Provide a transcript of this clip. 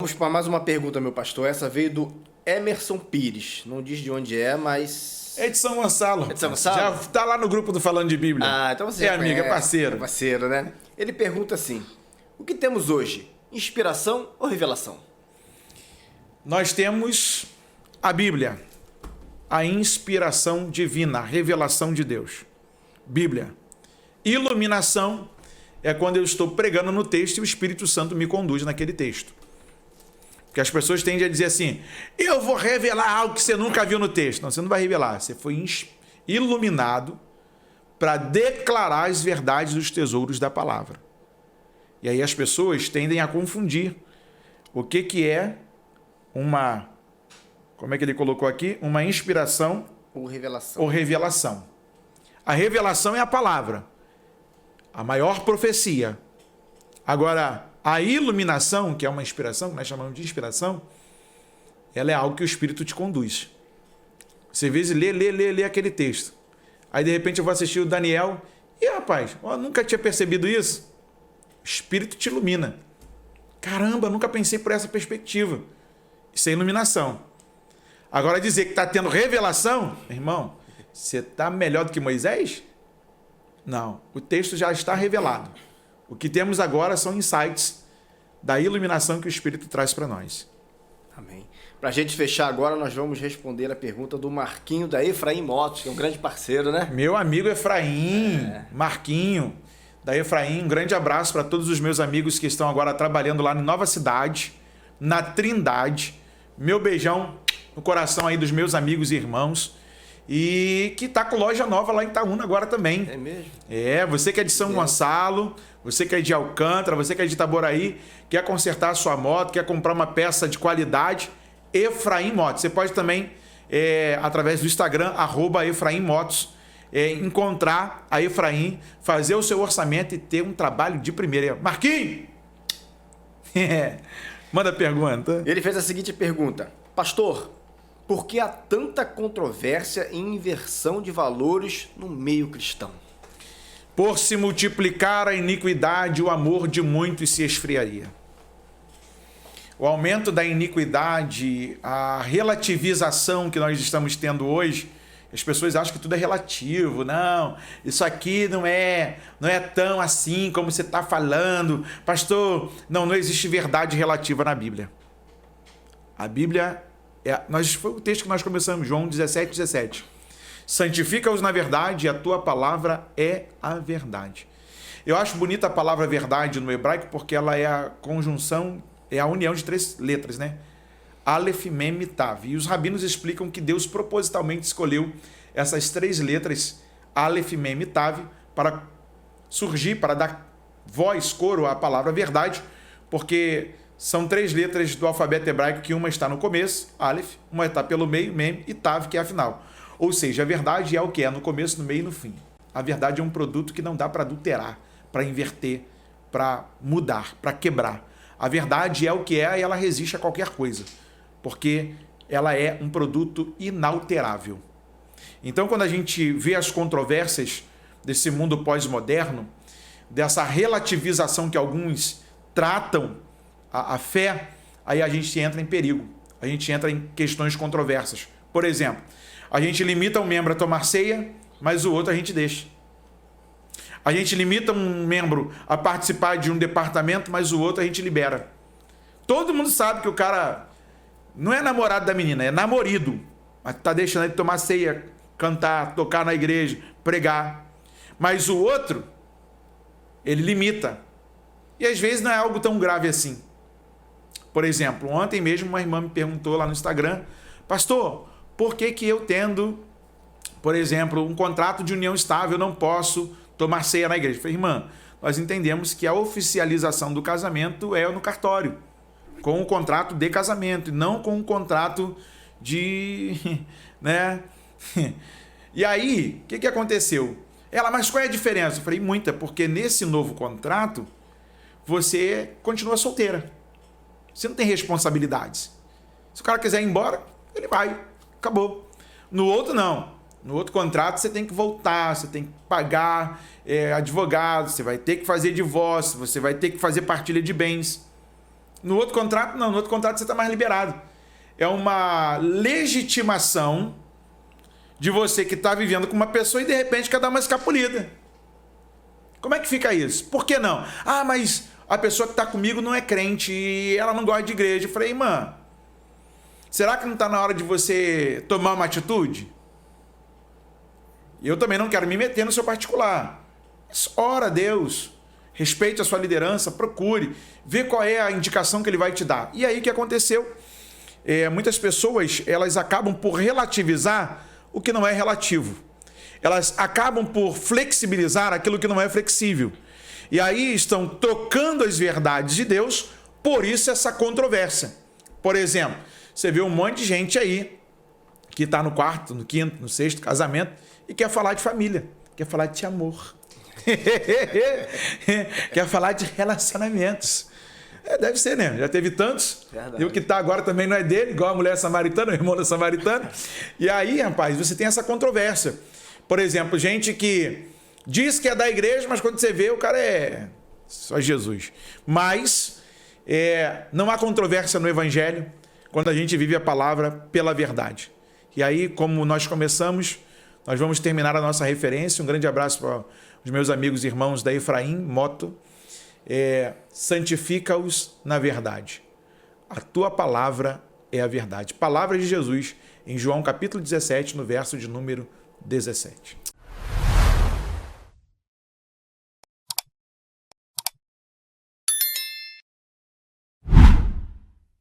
Vamos para mais uma pergunta, meu pastor. Essa veio do Emerson Pires. Não diz de onde é, mas... É de São Gonçalo. É de São Gonçalo? Já tá lá no grupo do Falando de Bíblia. Ah, então você é já amigo, conhece, é parceiro. É parceiro, né? Ele pergunta assim: o que temos hoje? Inspiração ou revelação? Nós temos a Bíblia, a inspiração divina, a revelação de Deus. Bíblia. Iluminação é quando eu estou pregando no texto e o Espírito Santo me conduz naquele texto. Porque as pessoas tendem a dizer assim: eu vou revelar algo que você nunca viu no texto. Não, você não vai revelar. Você foi iluminado para declarar as verdades dos tesouros da palavra. E aí as pessoas tendem a confundir o que é uma... Como é que ele colocou aqui? Uma inspiração ou revelação. A revelação é a palavra, a maior profecia. Agora, a iluminação, que é uma inspiração, que nós chamamos de inspiração, ela é algo que o Espírito te conduz. Você às vezes lê aquele texto. Aí, de repente, eu vou assistir o Daniel e, rapaz, eu nunca tinha percebido isso. O Espírito te ilumina. Caramba, nunca pensei por essa perspectiva. Isso é iluminação. Agora, dizer que está tendo revelação, irmão, você está melhor do que Moisés? Não, o texto já está revelado. O que temos agora são insights da iluminação que o Espírito traz para nós. Amém. Para a gente fechar agora, nós vamos responder a pergunta do Marquinho da Efraim Motos, que é um grande parceiro, né? Meu amigo Efraim, Marquinho da Efraim, um grande abraço para todos os meus amigos que estão agora trabalhando lá em Nova Cidade, na Trindade. Meu beijão no coração aí dos meus amigos e irmãos. E que está com loja nova lá em Itaúna agora também. É mesmo? É, você que é de São Gonçalo, você que é de Alcântara, você que é de Itaboraí, quer consertar a sua moto, quer comprar uma peça de qualidade, Efraim Motos. Você pode também, através do Instagram, @EfraimMotos, encontrar a Efraim, fazer o seu orçamento e ter um trabalho de primeira. Marquinhos! Manda pergunta. Ele fez a seguinte pergunta: pastor, por que há tanta controvérsia em inversão de valores no meio cristão? Por se multiplicar a iniquidade, o amor de muitos se esfriaria. O aumento da iniquidade, a relativização que nós estamos tendo hoje, as pessoas acham que tudo é relativo. Não, isso aqui não é tão assim como você está falando. Pastor, não existe verdade relativa na Bíblia. A Bíblia... foi o texto que nós começamos, João 17:17. Santifica-os na verdade, e a tua palavra é a verdade. Eu acho bonita a palavra verdade no hebraico porque ela é a conjunção, é a união de 3 letras, né? Aleph, Mem e Tav. E os rabinos explicam que Deus propositalmente escolheu essas 3 letras, Aleph, Mem e Tav, para surgir, para dar voz, coro à palavra verdade, porque são 3 letras do alfabeto hebraico, que uma está no começo, Aleph, uma está pelo meio, Mem, e Tav, que é a final. Ou seja, a verdade é o que é no começo, no meio e no fim. A verdade é um produto que não dá para adulterar, para inverter, para mudar, para quebrar. A verdade é o que é e ela resiste a qualquer coisa, porque ela é um produto inalterável. Então, quando a gente vê as controvérsias desse mundo pós-moderno, dessa relativização que alguns tratam a fé, aí a gente entra em perigo, a gente entra em questões controversas. Por exemplo, a gente limita um membro a tomar ceia, mas o outro a gente deixa. A gente limita um membro a participar de um departamento, mas o outro a gente libera. Todo mundo sabe que o cara não é namorado da menina, é namorido, mas tá deixando ele tomar ceia, cantar, tocar na igreja, pregar. Mas o outro, ele limita. E às vezes não é algo tão grave assim. Por exemplo, ontem mesmo uma irmã me perguntou lá no Instagram: pastor, por que eu tendo, por exemplo, um contrato de união estável, eu não posso tomar ceia na igreja? Eu falei: irmã, nós entendemos que a oficialização do casamento é no cartório, com o contrato de casamento, e não com o contrato de... né? E aí, o que aconteceu? Ela: mas qual é a diferença? Eu falei: muita, porque nesse novo contrato, você continua solteira. Você não tem responsabilidades. Se o cara quiser ir embora, ele vai. Acabou. No outro, não. No outro contrato, você tem que voltar, você tem que pagar advogado, você vai ter que fazer divórcio, você vai ter que fazer partilha de bens. No outro contrato, não. No outro contrato você está mais liberado. É uma legitimação de você que está vivendo com uma pessoa e de repente quer dar uma escapulida. Como é que fica isso? Por que não? Ah, mas a pessoa que está comigo não é crente e ela não gosta de igreja. Eu falei, irmã, será que não está na hora de você tomar uma atitude? Eu também não quero me meter no seu particular. Mas ora a Deus, respeite a sua liderança, procure, vê qual é a indicação que ele vai te dar. E aí o que aconteceu? Muitas pessoas elas acabam por relativizar o que não é relativo. Elas acabam por flexibilizar aquilo que não é flexível. E aí estão trocando as verdades de Deus, por isso essa controvérsia. Por exemplo, você vê um monte de gente aí que está no quarto, no quinto, no sexto casamento e quer falar de família, quer falar de amor, quer falar de relacionamentos. Deve ser, né? Já teve tantos. Verdade. E o que está agora também não é dele, igual a mulher samaritana, o irmão da samaritana. E aí, rapaz, você tem essa controvérsia. Por exemplo, gente que diz que é da igreja, mas quando você vê, o cara é só Jesus. Mas não há controvérsia no evangelho quando a gente vive a palavra pela verdade. E aí, como nós começamos, nós vamos terminar a nossa referência. Um grande abraço para os meus amigos e irmãos da Efraim Moto. Santifica-os na verdade. A tua palavra é a verdade. Palavra de Jesus em João capítulo 17, no verso de número 17.